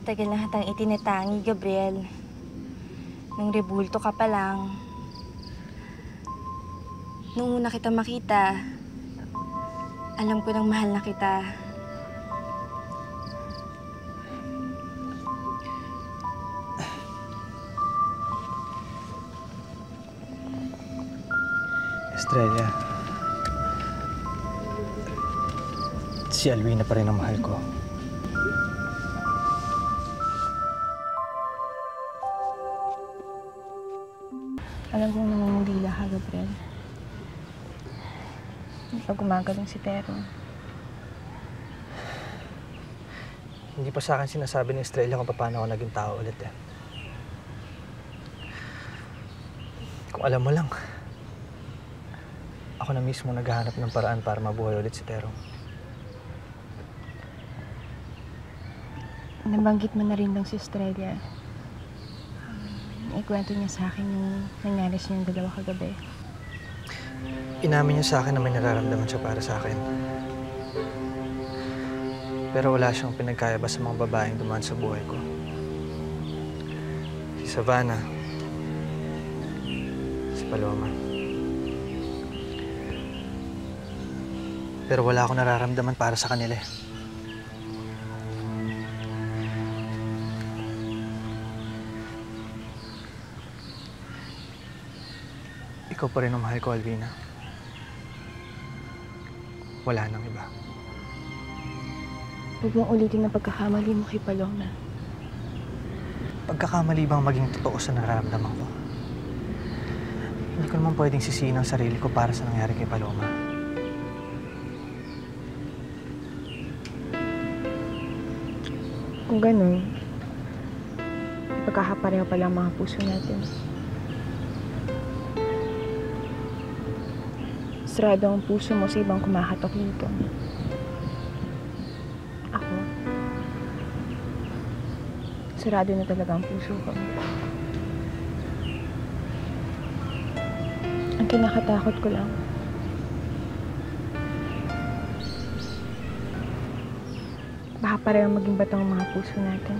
Matagal na kitang itinatangi, Gabriel. Nung rebulto ka pa lang. Nung una kita makita, alam ko nang mahal na kita. Estrella, si Alwina pa rin ang mahal ko. Alam kong namumulila ka, Gabriel. Hindi pa gumagaling si Tero. Hindi pa sa akin sinasabi ni Estrella kung paano ako naging tao ulit eh. Kung alam mo lang, ako na mismo naghahanap ng paraan para mabuhay ulit si Tero. Nabanggit mo na rin lang si Estrella. Ikwento niya sa akin yung nangyari sa yung dalawa kagabi. Inamin niya sa akin na may nararamdaman siya para sa akin. Pero wala siyang pinagkayaba sa mga babaeng dumaan sa buhay ko. Si Savannah, si Paloma. Pero wala akong nararamdaman para sa kanila eh. Ikaw pa rin ang mahal ko, Alvina. Wala nang iba. Huwag mong ulitin ang pagkakamali mo kay Paloma. Pagkakamali bang maging totoo sa nararamdaman ko? Hindi ko naman pwedeng sisihin ang sarili ko para sa nangyari kay Paloma. Kung ganun, pagkakapareho pala ang mga puso natin. Sarado ang puso mo sa ibang kumakatok dito. Ako, sarado na talaga ang puso ko. Ang kinakatakot ko lang, baka parehong maging batang ang mga puso natin.